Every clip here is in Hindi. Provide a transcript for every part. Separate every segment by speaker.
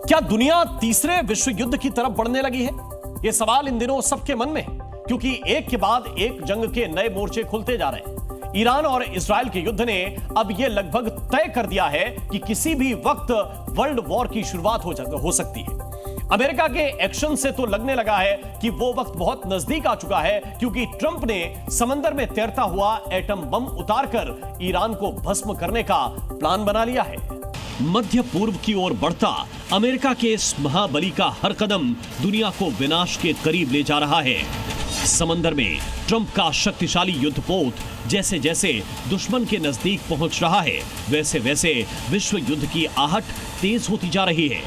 Speaker 1: क्या दुनिया तीसरे विश्व युद्ध की तरफ बढ़ने लगी है? यह सवाल इन दिनों सबके मन में है, क्योंकि एक के बाद एक जंग के नए मोर्चे खुलते जा रहे हैं। ईरान और इस्राएल के युद्ध ने अब यह लगभग तय कर दिया है कि किसी भी वक्त वर्ल्ड वॉर की शुरुआत हो सकती है। अमेरिका के एक्शन से तो लगने लगा है कि वो वक्त बहुत नजदीक आ चुका है, क्योंकि ट्रंप ने समंदर में तैरता हुआ एटम बम उतारकर ईरान को भस्म करने का प्लान बना लिया है। मध्य पूर्व की ओर बढ़ता अमेरिका के इस महाबली का हर कदम दुनिया को विनाश के करीब ले जा रहा है। समंदर में ट्रंप का शक्तिशाली युद्धपोत जैसे जैसे दुश्मन के नजदीक पहुंच रहा है, वैसे वैसे विश्व युद्ध की आहट तेज होती जा रही है।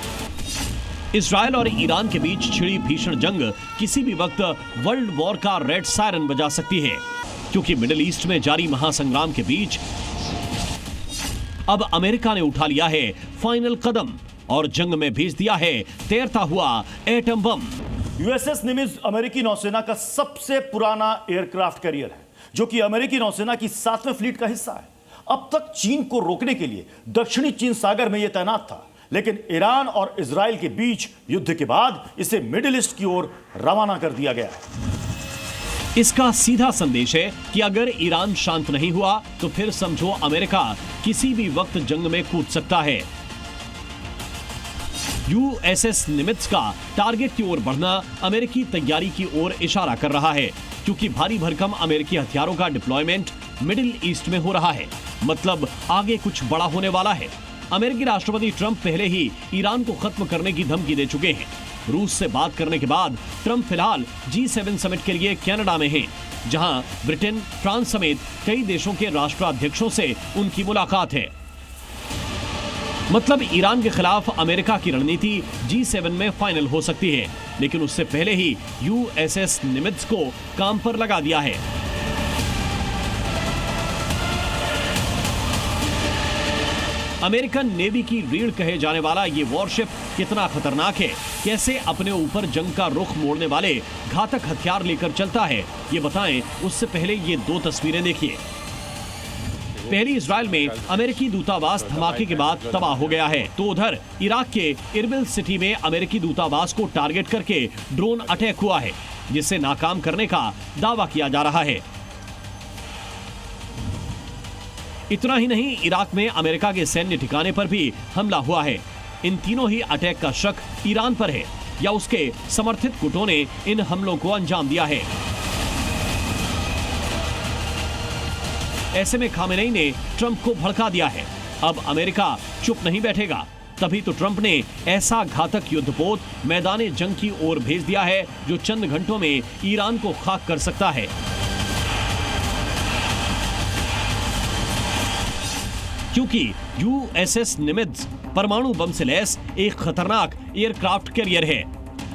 Speaker 1: इस्राएल और ईरान के बीच छिड़ी भीषण जंग किसी भी वक्त वर्ल्ड वॉर का रेड सायरन बजा सकती है, क्योंकि मिडिल ईस्ट में जारी महासंग्राम के बीच अब अमेरिका ने उठा लिया है फाइनल कदम और जंग में भेज दिया है तैरता हुआ एटम बम।
Speaker 2: यूएसएस निमित्ज अमेरिकी नौसेना का सबसे पुराना एयरक्राफ्ट कैरियर है, जो कि अमेरिकी नौसेना की 7वें फ्लीट का हिस्सा है। अब तक चीन को रोकने के लिए दक्षिणी चीन सागर में यह तैनात था, लेकिन ईरान और इजराइल के बीच युद्ध के बाद इसे मिडिल ईस्ट की ओर रवाना कर दिया गया है।
Speaker 1: इसका सीधा संदेश है कि अगर ईरान शांत नहीं हुआ तो फिर समझो अमेरिका किसी भी वक्त जंग में कूद सकता है। यूएसएस निमित्ज का टारगेट की ओर बढ़ना अमेरिकी तैयारी की ओर इशारा कर रहा है, क्योंकि भारी भरकम अमेरिकी हथियारों का डिप्लॉयमेंट मिडिल ईस्ट में हो रहा है। मतलब आगे कुछ बड़ा होने वाला है। अमेरिकी राष्ट्रपति ट्रंप पहले ही ईरान को खत्म करने की धमकी दे चुके हैं। रूस से बात करने के बाद ट्रंप फिलहाल G7 समिट के लिए कनाडा में हैं, जहां ब्रिटेन, फ्रांस समेत कई देशों के राष्ट्राध्यक्षों से उनकी मुलाकात है। मतलब ईरान के खिलाफ अमेरिका की रणनीति G7 में फाइनल हो सकती है, लेकिन उससे पहले ही यूएसएस निमित्ज को काम पर लगा दिया है। अमेरिकन नेवी की रीढ़ कहे जाने वाला ये वॉरशिप कितना खतरनाक है, कैसे अपने ऊपर जंग का रुख मोड़ने वाले घातक हथियार लेकर चलता है, ये बताएं। उससे पहले ये दो तस्वीरें देखिए। पहली इजराइल में अमेरिकी दूतावास धमाके के बाद तबाह हो गया है, तो उधर इराक के इरबिल सिटी में अमेरिकी दूतावास को टारगेट करके ड्रोन अटैक हुआ है, जिसे नाकाम करने का दावा किया जा रहा है। इतना ही नहीं, इराक में अमेरिका के सैन्य ठिकाने पर भी हमला हुआ है। इन तीनों ही अटैक का शक ईरान पर है या उसके समर्थित गुटों ने इन हमलों को अंजाम दिया है। ऐसे में खामेनेई ने ट्रंप को भड़का दिया है। अब अमेरिका चुप नहीं बैठेगा, तभी तो ट्रंप ने ऐसा घातक युद्धपोत मैदाने जंग की ओर भेज दिया है, जो चंद घंटों में ईरान को खाक कर सकता है। क्योंकि यूएसएस निमित्ज परमाणु बम से लैस एक खतरनाक एयरक्राफ्ट कैरियर है।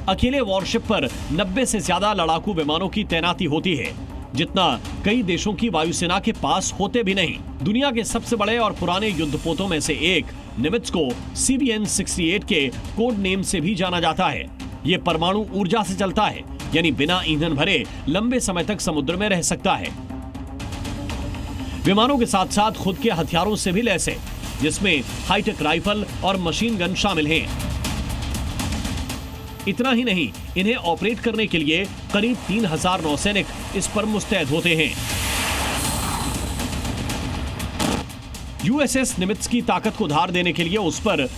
Speaker 1: अकेले वॉरशिप पर 90 से ज्यादा लड़ाकू विमानों की तैनाती होती है, जितना कई देशों की वायुसेना के पास होते भी नहीं। दुनिया के सबसे बड़े और पुराने युद्धपोतों में से एक निमित्ज को CVN-68 के कोड नेम से भी जाना जाता है। ये परमाणु ऊर्जा से चलता है, यानी बिना ईंधन भरे लंबे समय तक समुद्र में रह सकता है। विमानों के साथ साथ खुद के हथियारों से भी लैस है, जिसमें हाईटेक राइफल और मशीन गन शामिल हैं। इतना ही नहीं, इन्हें ऑपरेट करने के लिए करीब 3000 नौसैनिक इस पर मुस्तैद होते हैं। यूएसएस निमित्ज की ताकत को धार देने के लिए उस पर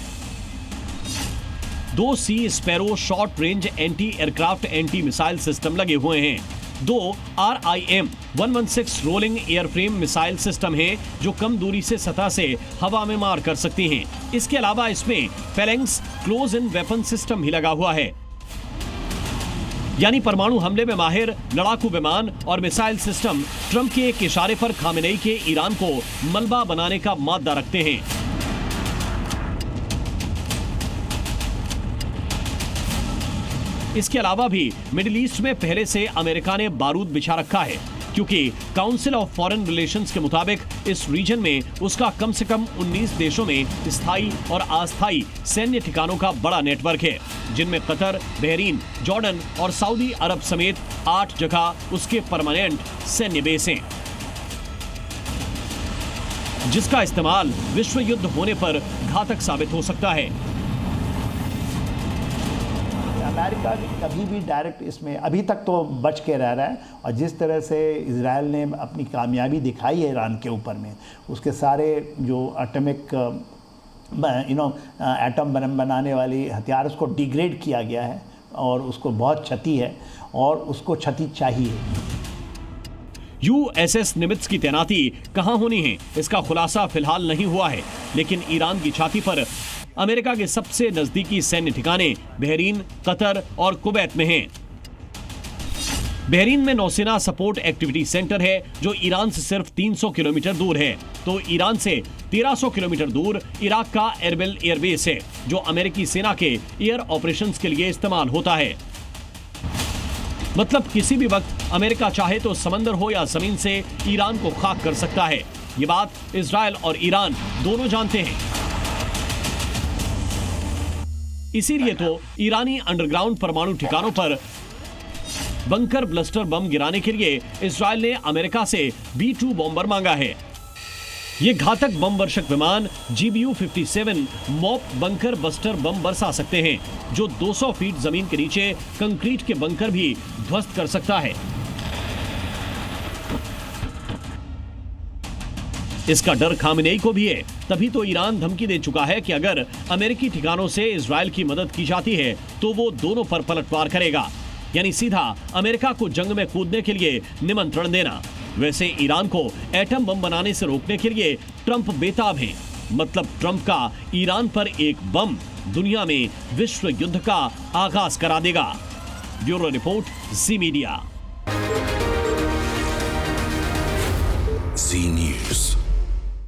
Speaker 1: 2 Sea Sparrow short range anti aircraft anti missile system लगे हुए हैं। 2 RIM-116 rolling airframe missile system हैं, जो कम दूरी से सतह से हवा में मार कर सकती हैं। इसके अलावा इसमें फेलेंक्स क्लोज इन वेपन सिस्टम भी लगा हुआ है। यानी परमाणु हमले में माहिर लड़ाकू विमान और मिसाइल सिस्टम ट्रंप के एक इशारे पर खामेनेई के ईरान को मलबा बनाने का मादा रखते हैं। इसके अलावा भी मिडिल ईस्ट में पहले से अमेरिका ने बारूद बिछा रखा है, क्योंकि काउंसिल ऑफ फॉरेन रिलेशंस के मुताबिक इस रीजन में उसका कम से कम 19 देशों में स्थायी और अस्थायी सैन्य ठिकानों का बड़ा नेटवर्क है, जिनमें कतर, बहरीन, जॉर्डन और सऊदी अरब समेत 8 जगह उसके परमानेंट सैन्य बेस हैं, जिसका इस्तेमाल विश्व युद्ध होने पर घातक साबित हो सकता है।
Speaker 3: अमेरिका कभी भी डायरेक्ट इसमें अभी तक तो बच के रह रहा है, और जिस तरह से इजराइल ने अपनी कामयाबी दिखाई है ईरान के ऊपर में, उसके सारे जो एटॉमिक एटम बम बनाने वाली हथियार उसको डिग्रेड किया गया है और उसको बहुत क्षति है और उसको क्षति चाहिए।
Speaker 1: यूएसएस निमित्ज की तैनाती कहां होनी है इसका खुलासा फिलहाल नहीं हुआ है, लेकिन ईरान की छाती पर अमेरिका के सबसे नजदीकी सैन्य ठिकाने बहरीन, कतर और कुवैत में हैं। बहरीन में नौसेना सपोर्ट एक्टिविटी सेंटर है जो ईरान से सिर्फ 300 किलोमीटर दूर है, तो ईरान से 1300 किलोमीटर दूर इराक का एरबिल एयरबेस है जो अमेरिकी सेना के एयर ऑपरेशंस के लिए इस्तेमाल होता है। मतलब किसी भी वक्त अमेरिका चाहे तो समंदर हो या जमीन से ईरान को खाक कर सकता है। ये बात इजराइल और ईरान दोनों जानते हैं। इसीलिए तो ईरानी अंडरग्राउंड परमाणु ठिकानों पर बंकर ब्लस्टर बम गिराने के लिए इजराइल ने अमेरिका से B-2 बॉम्बर मांगा है। ये घातक बम वर्षक विमान GBU-57 mop bunker buster bomb बरसा सकते हैं जो 200 फीट जमीन के नीचे कंक्रीट के बंकर भी ध्वस्त कर सकता है। इसका डर खामेनेई को भी है, तभी तो ईरान धमकी दे चुका है कि अगर अमेरिकी ठिकानों से इजराइल की मदद की जाती है तो वो दोनों पर पलटवार करेगा, यानी सीधा अमेरिका को जंग में कूदने के लिए निमंत्रण देना। वैसे ईरान को एटम बम बनाने से रोकने के लिए ट्रंप बेताब है। मतलब ट्रंप का ईरान पर एक बम दुनिया में विश्व युद्ध का आगाज करा देगा। ब्यूरो रिपोर्ट, जी मीडिया।